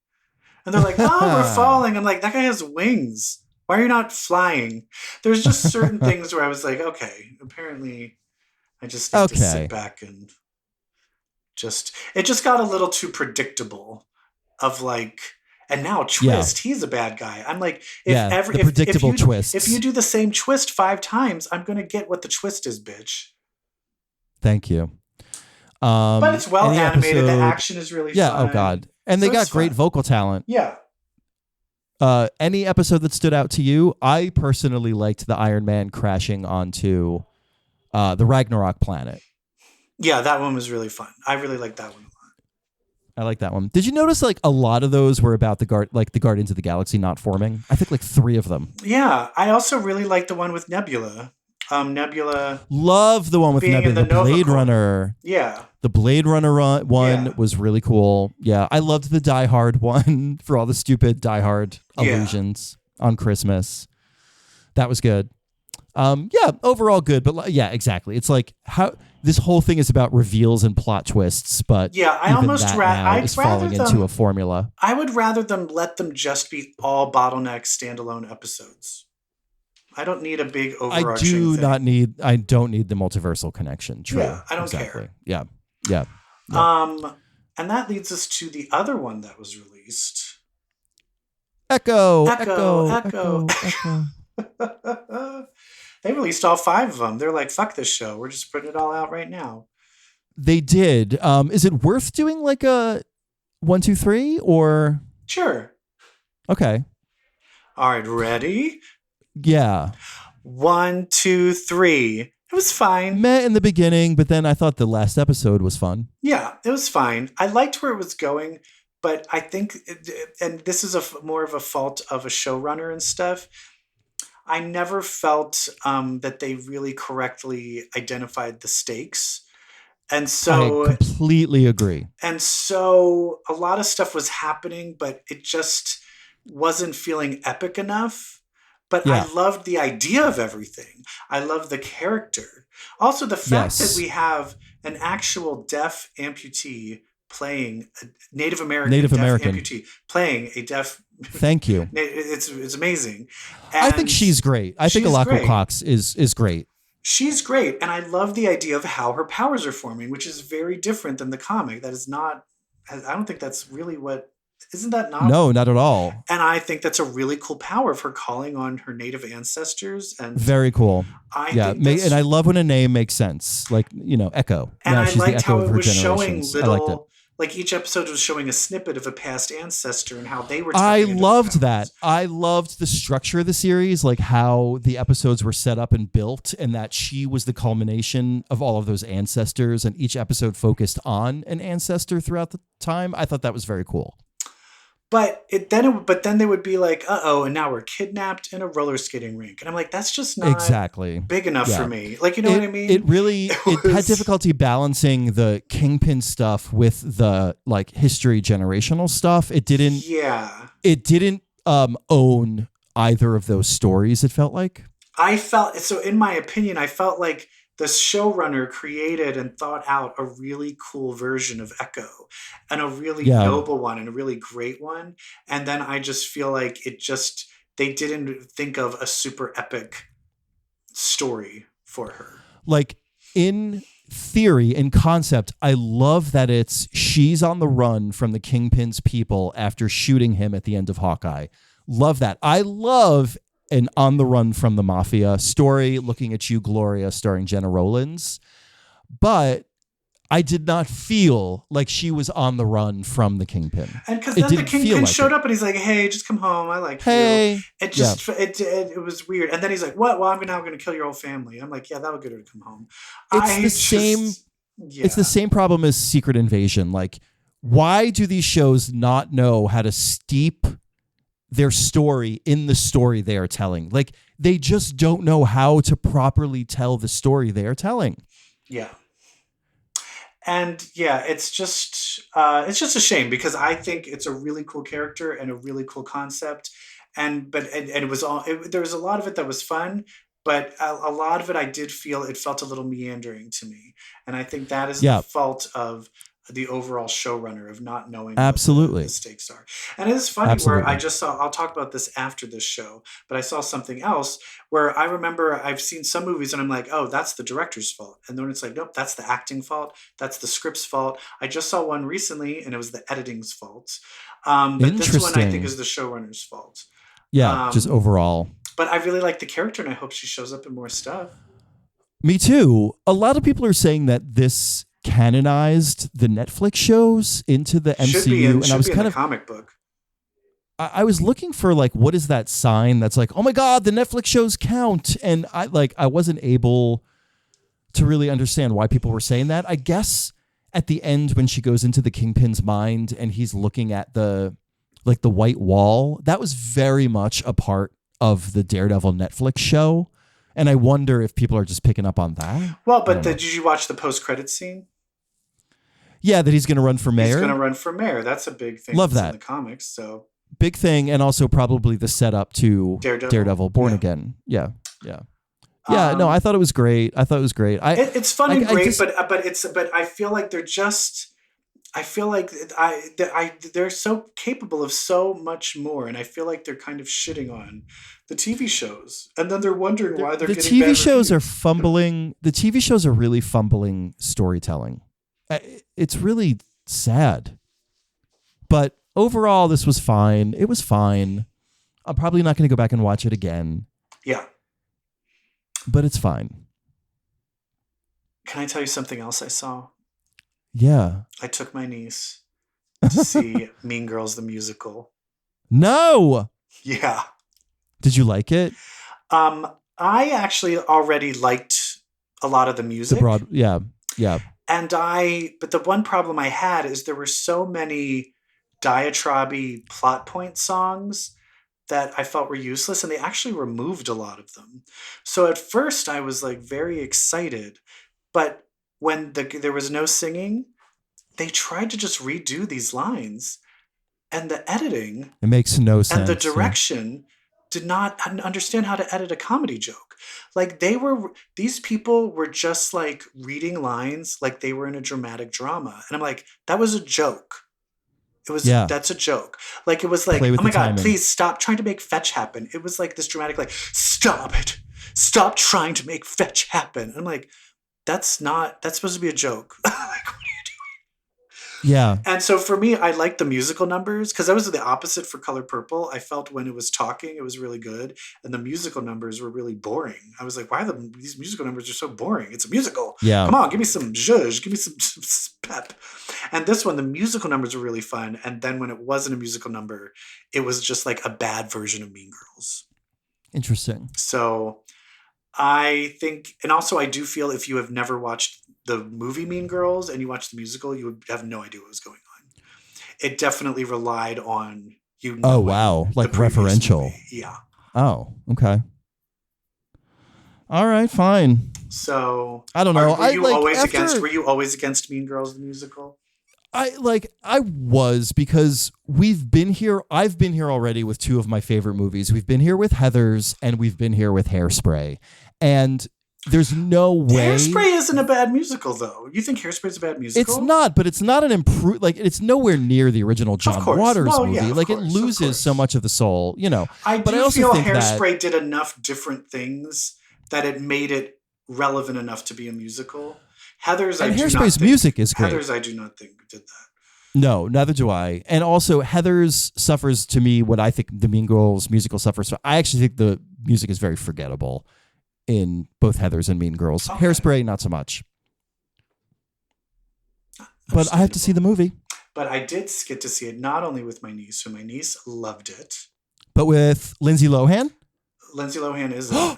Speaker 1: And they're like, oh, we're falling. I'm like, that guy has wings. Why are you not flying? There's just certain things where I was like, okay, apparently I just need to sit back and it just got a little too predictable of like, and now twist, he's a bad guy. I'm like,
Speaker 2: twists.
Speaker 1: If you do the same twist 5 times, I'm going to get what the twist is, bitch.
Speaker 2: Thank you.
Speaker 1: But it's well animated. The action is really fun.
Speaker 2: Yeah, oh God. And they got great vocal talent.
Speaker 1: Yeah.
Speaker 2: Any episode that stood out to you? I personally liked the Iron Man crashing onto the Ragnarok planet.
Speaker 1: Yeah, that one was really fun. I really liked that one a lot.
Speaker 2: I like that one. Did you notice like a lot of those were about the Guardians of the Galaxy not forming? I think like 3 of them.
Speaker 1: Yeah, I also really liked the one with Nebula. Nebula.
Speaker 2: Love the one with Nebula, the Blade Runner.
Speaker 1: Yeah.
Speaker 2: The Blade Runner one was really cool. Yeah, I loved the Die Hard one for all the stupid Die Hard illusions on Christmas. That was good. Overall good, but yeah, exactly. It's like how this whole thing is about reveals and plot twists, but I'd falling into a formula.
Speaker 1: I would rather them let them just be all bottleneck standalone episodes. I don't need a big overarching thing.
Speaker 2: I don't need the multiversal connection. True.
Speaker 1: Yeah, I don't care.
Speaker 2: Yeah.
Speaker 1: And that leads us to the other one that was released.
Speaker 2: Echo.
Speaker 1: They released all 5 of them. They're like, fuck this show. We're just putting it all out right now.
Speaker 2: They did. Is it worth doing like a 1, 2, 3 or?
Speaker 1: Sure.
Speaker 2: Okay.
Speaker 1: All right, ready?
Speaker 2: Yeah.
Speaker 1: 1, 2, 3. It was fine.
Speaker 2: Met in the beginning, but then I thought the last episode was fun.
Speaker 1: Yeah, it was fine. I liked where it was going, but I think, and this is more of a fault of a showrunner and stuff, I never felt that they really correctly identified the stakes. And so
Speaker 2: I completely agree.
Speaker 1: And so a lot of stuff was happening, but it just wasn't feeling epic enough. But yeah. I loved the idea of everything. I love the character. Also, the fact that we have an actual deaf amputee playing a Native American amputee playing a deaf.
Speaker 2: Thank you.
Speaker 1: It's amazing.
Speaker 2: And I think she's great. I think Alaka Cox is great.
Speaker 1: She's great, and I love the idea of how her powers are forming, which is very different than the comic. That is not. I don't think that's really what. Isn't that not?
Speaker 2: No, not at all.
Speaker 1: And I think that's a really cool power of her calling on her native ancestors. And
Speaker 2: very cool. And I love when a name makes sense, like Echo.
Speaker 1: And I liked how it was showing
Speaker 2: I liked it.
Speaker 1: Like each episode was showing a snippet of a past ancestor and how they were.
Speaker 2: I loved that. I loved the structure of the series, like how the episodes were set up and built, and that she was the culmination of all of those ancestors, and each episode focused on an ancestor throughout the time. I thought that was very cool.
Speaker 1: But then they would be like, and now we're kidnapped in a roller skating rink. And I'm like, that's just not big enough for me. Like, you know what I mean?
Speaker 2: It had difficulty balancing the Kingpin stuff with the like history generational stuff. It didn't own either of those stories, it felt like.
Speaker 1: In my opinion, I felt like the showrunner created and thought out a really cool version of Echo and a really noble one and a really great one. And then I just feel like they didn't think of a super epic story for her.
Speaker 2: Like in theory, in concept, I love that she's on the run from the Kingpin's people after shooting him at the end of Hawkeye. Love that. I love an On the Run from the Mafia story, Looking at You, Gloria, starring Jenna Rollins. But I did not feel like she was on the run from the Kingpin.
Speaker 1: And because then the Kingpin showed up and he's like, hey, just come home. I like you. It was weird. And then he's like, what? Well, I'm now going to kill your whole family. I'm like, yeah, that'll get her to come home.
Speaker 2: It's the same problem as Secret Invasion. Like, why do these shows not know how to steep their story in the story they are telling? Like, they just don't know how to properly tell the story they are telling.
Speaker 1: Yeah. And it's just a shame because I think it's a really cool character and a really cool concept. And it was there was a lot of it that was fun, but a lot of it I did feel it felt a little meandering to me. And I think that is the fault of the overall showrunner of not knowing what the stakes are. And it is funny where I just saw, I'll talk about this after this show, but I saw something else where I remember I've seen some movies and I'm like, oh, that's the director's fault. And then it's like, nope, that's the acting fault. That's the script's fault. I just saw one recently and it was the editing's fault. But this one I think is the showrunner's fault.
Speaker 2: Yeah, just overall.
Speaker 1: But I really like the character and I hope she shows up in more stuff.
Speaker 2: Me too. A lot of people are saying that this canonized the Netflix shows into the MCU,
Speaker 1: and I was kind of comic book.
Speaker 2: I was looking for like, what is that sign that's like, oh my God, the Netflix shows count, and I wasn't able to really understand why people were saying that. I guess at the end when she goes into the Kingpin's mind and he's looking at the white wall, that was very much a part of the Daredevil Netflix show. And I wonder if people are just picking up on that.
Speaker 1: Well, but did you watch the post-credits scene?
Speaker 2: Yeah, that he's going to run for mayor.
Speaker 1: He's going to run for mayor. That's a big thing.
Speaker 2: Love that
Speaker 1: in the comics. So
Speaker 2: big thing, and also probably the setup to Daredevil Born Again. Yeah. No, I thought it was great. It's fun and great, but I feel like they're just.
Speaker 1: I feel like they're so capable of so much more, and I feel like they're kind of shitting on the TV shows, and then they're wondering why they're getting bad
Speaker 2: TV shows
Speaker 1: reviews.
Speaker 2: are fumbling. The TV shows are really fumbling storytelling. It's really sad. But overall, this was fine. It was fine. I'm probably not going to go back and watch it again.
Speaker 1: Yeah.
Speaker 2: But it's fine.
Speaker 1: Can I tell you something else I saw?
Speaker 2: Yeah.
Speaker 1: I took my niece to see Mean Girls the musical.
Speaker 2: No.
Speaker 1: Yeah.
Speaker 2: Did you like it?
Speaker 1: I actually already liked a lot of the music.
Speaker 2: Yeah.
Speaker 1: But the one problem I had is there were so many diatribe plot point songs that I felt were useless, and they actually removed a lot of them. So at first I was like very excited, but when there was no singing, they tried to just redo these lines, and the editing,
Speaker 2: it makes no sense,
Speaker 1: and the direction did not understand how to edit a comedy joke. Like these people were just like reading lines like they were in a dramatic drama, and I'm like, that was a joke. That's a joke. Like, it was like, oh my God, please stop trying to make fetch happen. It was like this dramatic, like, stop it. Stop trying to make fetch happen. And I'm like, that's supposed to be a joke. Like, what are you doing?
Speaker 2: Yeah.
Speaker 1: And so for me, I liked the musical numbers because I was the opposite for Color Purple. I felt when it was talking, it was really good. And the musical numbers were really boring. I was like, why these musical numbers are so boring? It's a musical.
Speaker 2: Yeah.
Speaker 1: Come on, give me some zhuzh. Give me some pep. And this one, the musical numbers were really fun. And then when it wasn't a musical number, it was just like a bad version of Mean Girls.
Speaker 2: Interesting.
Speaker 1: So I think, and also I do feel if you have never watched the movie Mean Girls and you watch the musical, you would have no idea what was going on. It definitely relied on
Speaker 2: Oh, wow. Like referential.
Speaker 1: Movie. Yeah.
Speaker 2: Oh, okay. All right, fine.
Speaker 1: So
Speaker 2: I don't know.
Speaker 1: Were you always against Mean Girls the musical?
Speaker 2: I was, because I've been here already with two of my favorite movies. We've been here with Heathers and we've been here with Hairspray. And there's no way.
Speaker 1: Hairspray isn't a bad musical, though. You think Hairspray is a bad musical?
Speaker 2: It's not, but it's not an it's nowhere near the original John Waters movie.
Speaker 1: Yeah,
Speaker 2: it loses so much of the soul,
Speaker 1: I
Speaker 2: but
Speaker 1: do
Speaker 2: I also
Speaker 1: feel
Speaker 2: think
Speaker 1: Hairspray did enough different things that it made it relevant enough to be a musical.
Speaker 2: Hairspray's music is great.
Speaker 1: Heathers, I do not think did that.
Speaker 2: No, neither do I. And also, Heathers suffers to me what I think the Mean Girls musical suffers. So I actually think the music is very forgettable in both Heathers and Mean Girls. Okay. Hairspray, not so much. But I have to see the movie.
Speaker 1: But I did get to see it not only with my niece, who my niece loved it,
Speaker 2: but with Lindsay Lohan.
Speaker 1: Lindsay Lohan is in it.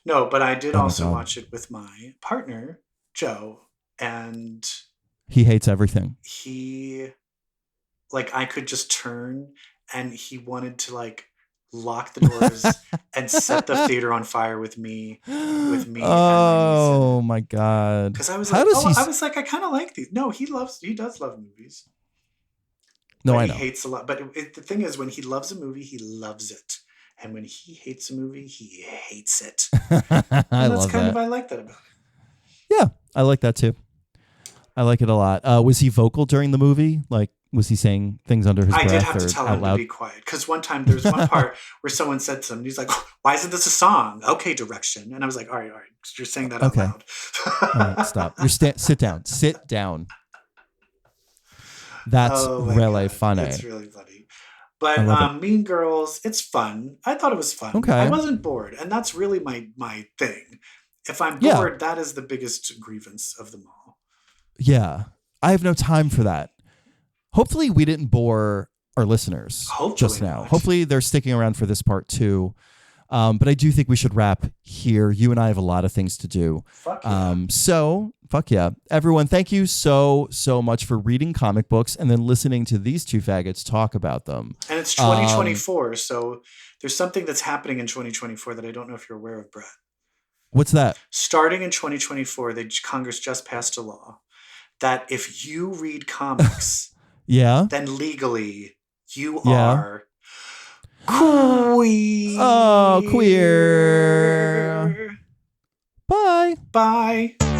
Speaker 1: No, but I did also watch it with my partner, Joe, and
Speaker 2: he hates everything.
Speaker 1: I could just turn and he wanted to lock the doors and set the theater on fire with me.
Speaker 2: Oh my God.
Speaker 1: Because I was like, I kind of like these. No, he does love movies.
Speaker 2: No, I know.
Speaker 1: He hates a lot. But the thing is, when he loves a movie, he loves it. And when he hates a movie, he hates it. I like that about it.
Speaker 2: Yeah, I like that too. I like it a lot. Was he vocal during the movie? Was he saying things under his breath? I did have to tell him to be quiet. Because one time there was one part where someone said something. He's like, why isn't this a song? Okay, direction. And I was like, all right. You're saying that out loud. All right, stop. Sit down. Sit down. That's really funny.
Speaker 1: It's really funny. But Mean Girls, it's fun. I thought it was fun.
Speaker 2: Okay.
Speaker 1: I wasn't bored. And that's really my thing. If I'm bored, that is the biggest grievance of them all.
Speaker 2: Yeah. I have no time for that. Hopefully we didn't bore our listeners just now. Hopefully they're sticking around for this part too. But I do think we should wrap here. You and I have a lot of things to do.
Speaker 1: Fuck yeah.
Speaker 2: Fuck yeah. Everyone, thank you so much for reading comic books and then listening to these two faggots talk about them.
Speaker 1: And it's 2024, so there's something that's happening in 2024 that I don't know if you're aware of, Brett.
Speaker 2: What's that?
Speaker 1: Starting in 2024, Congress just passed a law that if you read comics, then legally you are queer.
Speaker 2: Oh, queer. Bye.
Speaker 1: Bye.
Speaker 3: Bye.